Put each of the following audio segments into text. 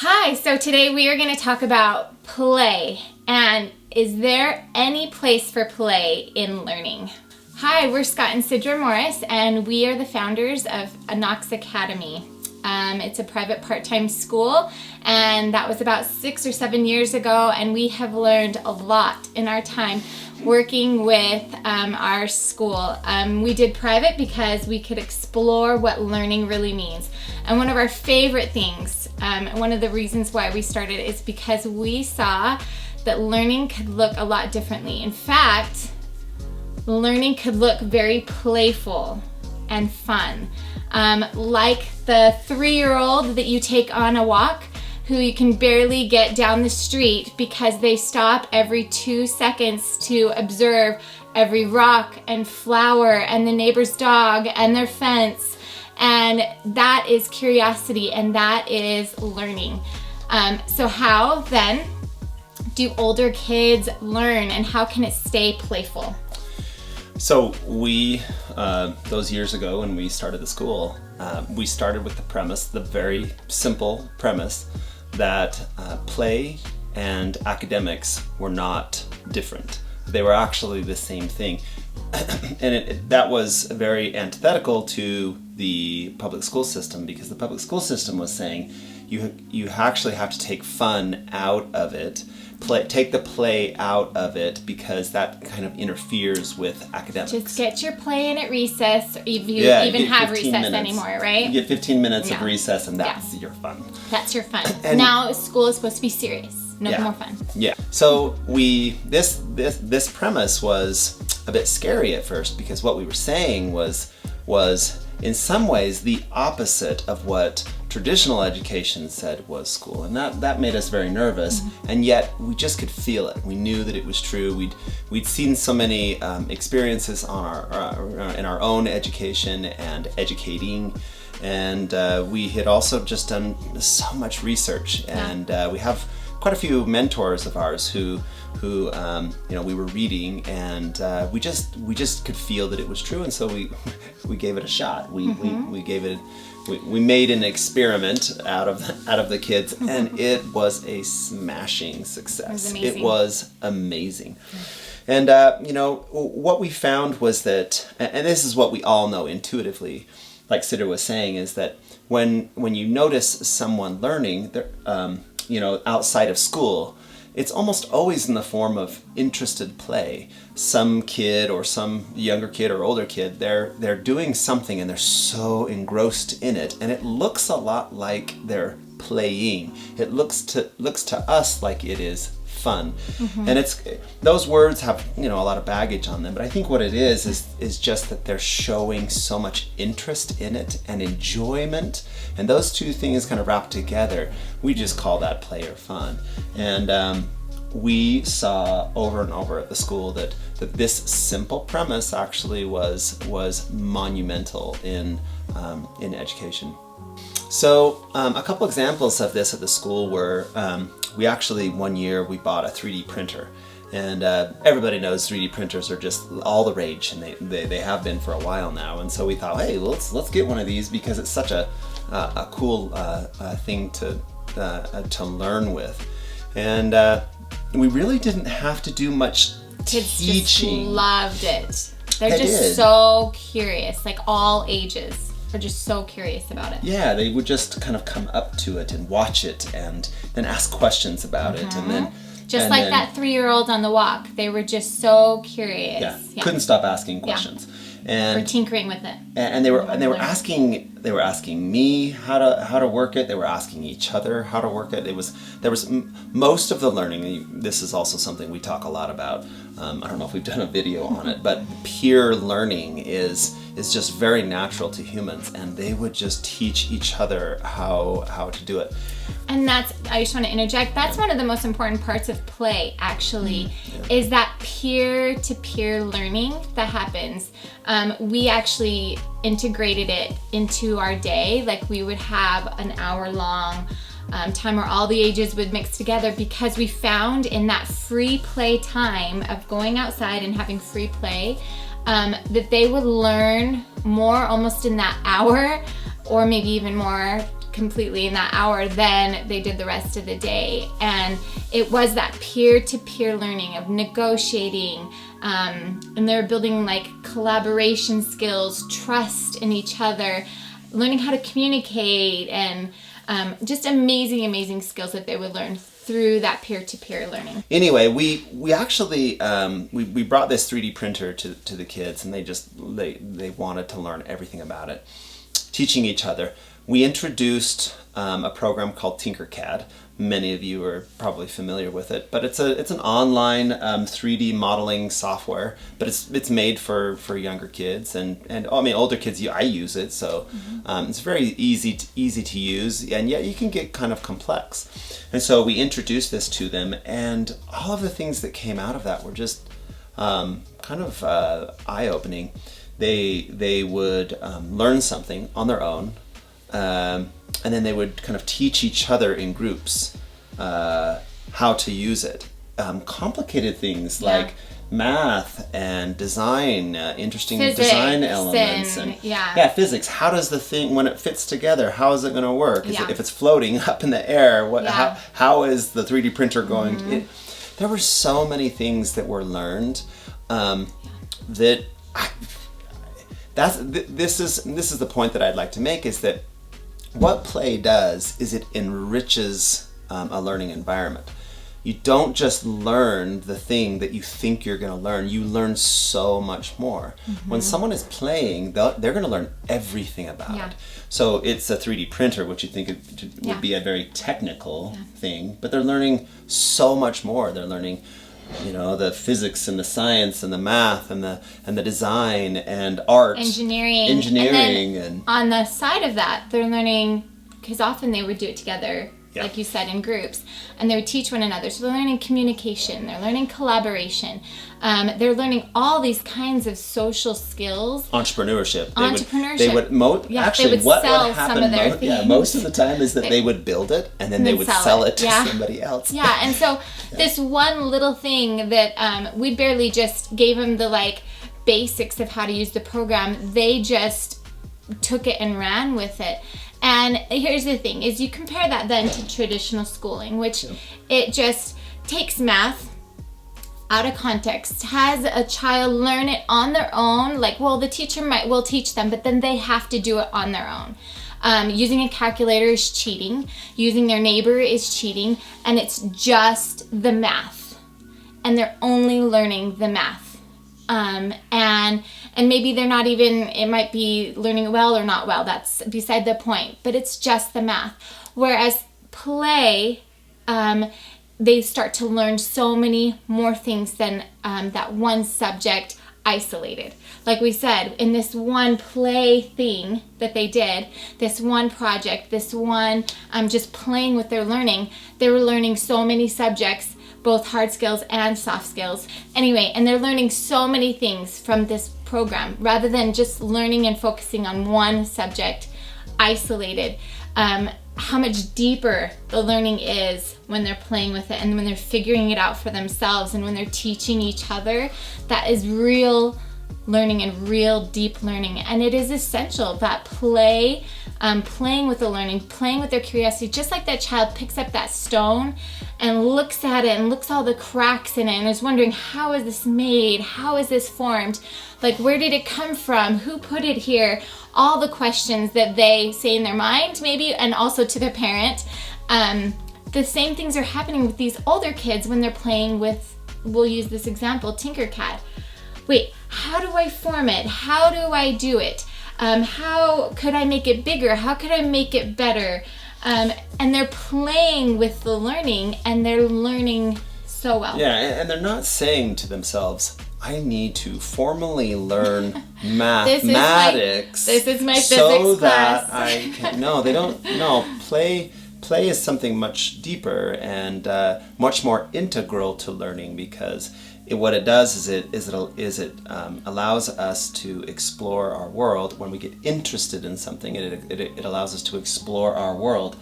Hi, so today we are going to talk about play, and is there any place for play in learning? Hi, we're Scott and Sidra Morris, and we are the founders of Knox Academy. It's a private part-time school, and that was about 6 or 7 years ago, and we have learned a lot in our time working with our school. We did private because we could explore what learning really means. And one of our favorite things, one of the reasons why we started is because we saw that learning could look a lot differently. In fact, learning could look very playful and fun. Like the 3-year-old that you take on a walk who you can barely get down the street because they stop every 2 seconds to observe every rock and flower and the neighbor's dog and their fence. And that is curiosity, and that is learning. So how then do older kids learn, and how can it stay playful? So we, those years ago when we started the school, we started with the premise, the very simple premise, that play and academics were not different. They were actually the same thing. And that was very antithetical to the public school system, because the public school system was saying you actually have to take fun out of it, take the play out of it, because that kind of interferes with academics. Just get your play in at recess, if you even have recess anymore, right? You get 15 minutes of recess, and that's your fun. That's your fun. And now school is supposed to be serious. No more fun. Yeah. So this premise was a bit scary at first, because what we were saying was in some ways the opposite of what traditional education said was school, and that made us very nervous. And yet we just could feel it. We knew that it was true. We'd seen so many experiences on in our own education and educating, and we had also just done so much research, and we have quite a few mentors of ours who we were reading, and we just could feel that it was true, and so we gave it a shot. We made an experiment out of the kids, and it was a smashing success. It was amazing. And what we found was that, and this is what we all know intuitively, like Sidra was saying, is that when you notice someone learning, outside of school, it's almost always in the form of interested play. Some kid, or some younger kid or older kid, they're doing something and they're so engrossed in it, and it looks a lot like they're playing. It looks to us like it is fun. And those words have a lot of baggage on them, but I think what it is just that they're showing so much interest in it and enjoyment, and those two things kind of wrapped together, we just call that play or fun. And we saw over and over at the school that this simple premise actually was monumental in education. So a couple examples of this at the school were, we actually one year we bought a 3D printer, and everybody knows 3D printers are just all the rage, and they have been for a while now. And so we thought, hey, let's get one of these, because it's such a cool thing to learn with. And we really didn't have to do much Kids teaching. Just loved it. They're just so curious, like all ages. Are just so curious about it. Yeah, they would just kind of come up to it and watch it, and then ask questions about it, and then that 3-year-old on the walk, they were just so curious. Yeah. Couldn't stop asking questions. And or tinkering with it. And they were asking me how to work it. They were asking each other how to work it. There was most of the learning. This is also something we talk a lot about. I don't know if we've done a video on it, but peer learning is just very natural to humans, and they would just teach each other how to do it. And I just want to interject, that's one of the most important parts of play, actually, is that peer-to-peer learning that happens. We actually integrated it into our day. Like, we would have an hour-long time where all the ages would mix together, because we found in that free play time of going outside and having free play, that they would learn more almost in that hour, or maybe even more completely in that hour, then they did the rest of the day. And it was that peer-to-peer learning of negotiating, and they're building like collaboration skills, trust in each other, learning how to communicate, and just amazing skills that they would learn through that peer-to-peer learning. Anyway, we actually we brought this 3D printer to the kids, and they wanted to learn everything about it, teaching each other. We introduced a program called Tinkercad. Many of you are probably familiar with it, but it's an online 3D modeling software, but it's made for younger kids, and I mean older kids. I use it, so it's very easy to use, and yet you can get kind of complex. And so we introduced this to them, and all of the things that came out of that were just kind of eye-opening. They would learn something on their own. And then they would kind of teach each other in groups how to use it. Complicated things like math and design, interesting physics design elements, and physics. How does the thing, when it fits together, how is it going to work? If it's floating up in the air, how is the 3D printer going? There were so many things that were learned this is the point that I'd like to make, is that what play does is it enriches a learning environment. You don't just learn the thing that you think you're going to learn. You learn so much more. When someone is playing, they're going to learn everything about it. So it's a 3D printer, which you think would be a very technical thing, but they're learning so much more. They're learning, the physics and the science and the math and the design and art, engineering, and on the side of that, they're learning, because often they would do it together, like you said, in groups, and they would teach one another. So they're learning communication, they're learning collaboration, they're learning all these kinds of social skills. Entrepreneurship. They would sell some of their things. Most of the time is that they would build it and then they would sell it to somebody else. And so this one little thing that we barely just gave them the basics of how to use the program, they just took it and ran with it. And here's the thing, is you compare that then to traditional schooling, which it just takes math out of context, has a child learn it on their own, the teacher will teach them, but then they have to do it on their own. Using a calculator is cheating, using their neighbor is cheating, and it's just the math. And they're only learning the math. And maybe they're not even, it might be learning well or not well, that's beside the point, but it's just the math. Whereas play, they start to learn so many more things than that one subject isolated. Like we said, in this one play thing that they did, this one project, this one just playing with their learning, they were learning so many subjects, both hard skills and soft skills. Anyway, and they're learning so many things from this program, rather than just learning and focusing on one subject isolated. How much deeper the learning is when they're playing with it and when they're figuring it out for themselves and when they're teaching each other. That is real learning and real deep learning. And it is essential that play, playing with the learning, playing with their curiosity, just like that child picks up that stone and looks at it and looks all the cracks in it and is wondering, how is this made? How is this formed? Where did it come from? Who put it here? All the questions that they say in their mind, maybe, and also to their parent. The same things are happening with these older kids when they're playing with, we'll use this example, Tinkercad. Wait, how do I form it? How do I do it? How could I make it bigger? How could I make it better? And they're playing with the learning, and they're learning so well. Yeah, and they're not saying to themselves, I need to formally learn mathematics. This is my so physics class. That I can. No, they don't. No, play is something much deeper and much more integral to learning, because what it does is it allows us to explore our world. When we get interested in something, it allows us to explore our world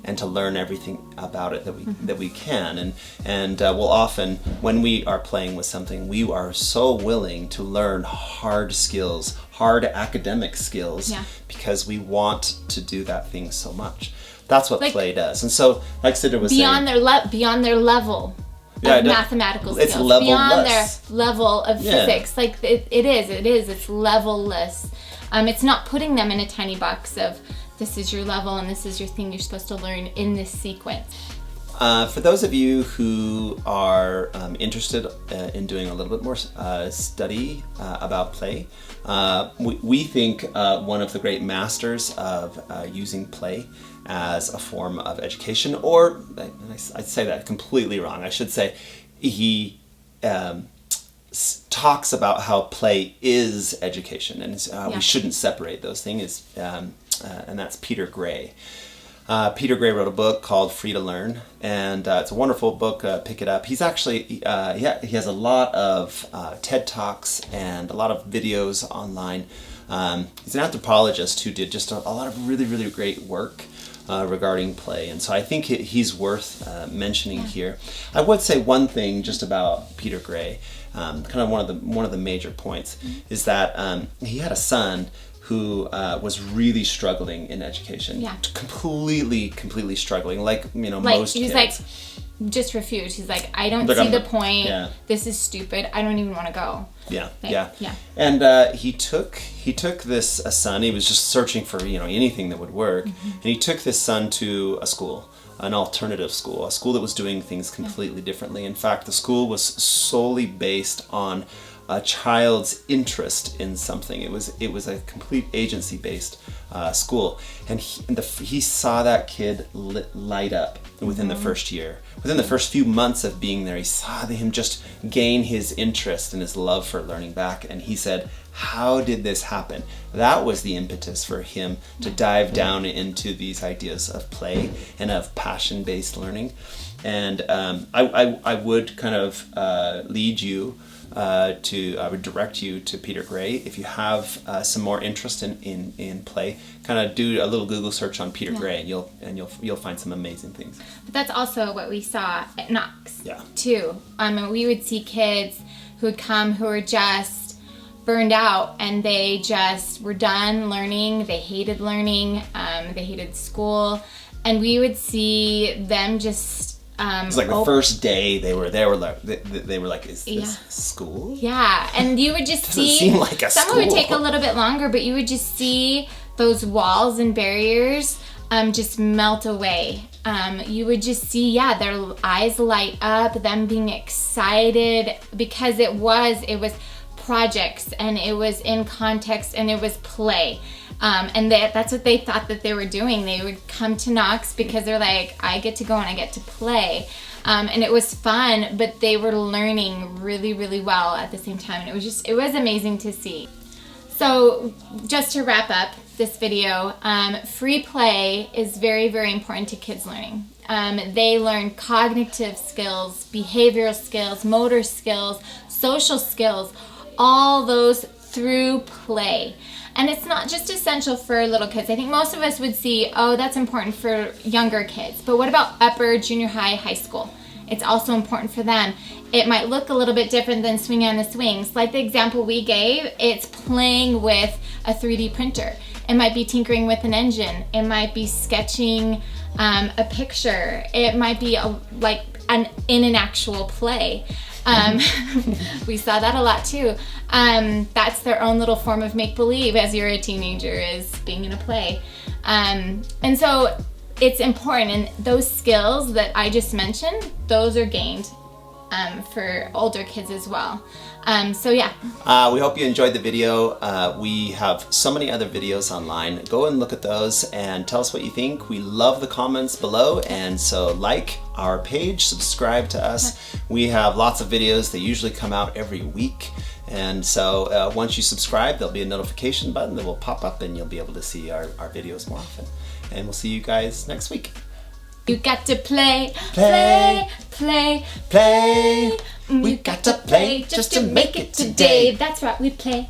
and to learn everything about it that we can. And we'll often, when we are playing with something, we are so willing to learn hard skills, hard academic skills, because we want to do that thing so much. That's what Like, play does. And so, like Sidra was beyond saying, beyond their level Yeah, of mathematical skills, it's level-less. beyond their level of Yeah. physics. Like it's level-less. It's not putting them in a tiny box of this is your level and this is your thing you're supposed to learn in this sequence. For those of you who are interested in doing a little bit more study about play, we think one of the great masters of using play as a form of education, or I'd say that completely wrong. I should say he talks about how play is education, and we shouldn't separate those things. And that's Peter Gray. Peter Gray wrote a book called Free to Learn, and it's a wonderful book. Pick it up. He's actually he has a lot of TED Talks and a lot of videos online. He's an anthropologist who did just a lot of really, really great work regarding play, and so I think he's worth mentioning here. I would say one thing just about Peter Gray, kind of one of the major points, is that he had a son who was really struggling in education. Yeah. Completely struggling, like most he's kids. like, just refused. He's like, I don't Like, see the point. Yeah. This is stupid. I don't even want to go. Yeah, Like, yeah. And he took this son. He was just searching for anything that would work, and he took this son to a school, an alternative school, a school that was doing things completely differently. In fact, the school was solely based on a child's interest in something. It was a complete agency-based school, and he saw that kid light up within the first year. Within the first few months of being there, he saw him just gain his interest and his love for learning back, and he said, how did this happen? That was the impetus for him to dive down into these ideas of play and of passion-based learning. And I would kind of lead you I would direct you to Peter Gray. If you have some more interest in play, kind of do a little Google search on Peter Gray, and you'll find some amazing things. But that's also what we saw at Knox. Yeah. Too. We would see kids who would come who were just burned out, and they just were done learning. They hated learning. They hated school, and we would see them just. It was like the first day they were like, is this school? Yeah, and you would just see seem like a some school. would take a little bit longer, but you would just see those walls and barriers just melt away. You would just see, their eyes light up, them being excited, because it was projects, and it was in context, and it was play. And that's what they thought that they were doing. They would come to Knox because they're like, I get to go and I get to play. And it was fun, but they were learning really, really well at the same time. And it was amazing to see. So just to wrap up this video, free play is very, very important to kids learning. They learn cognitive skills, behavioral skills, motor skills, social skills, all those through play. And it's not just essential for little kids. I think most of us would see, oh, that's important for younger kids. But what about upper, junior high, high school? It's also important for them. It might look a little bit different than swinging on the swings. Like the example we gave, it's playing with a 3D printer. It might be tinkering with an engine. It might be sketching a picture. It might be in an actual play. We saw that a lot too. That's their own little form of make-believe as you're a teenager, is being in a play. And so it's important, and those skills that I just mentioned, those are gained for older kids as well. We hope you enjoyed the video. We have so many other videos online. Go and look at those and tell us what you think. We love the comments below, and so like our page, subscribe to us. We have lots of videos. They usually come out every week, and so once you subscribe, there'll be a notification button that will pop up, and you'll be able to see our videos more often. And we'll see you guys next week. You got to play. We got to play just to make it today. That's right, we play.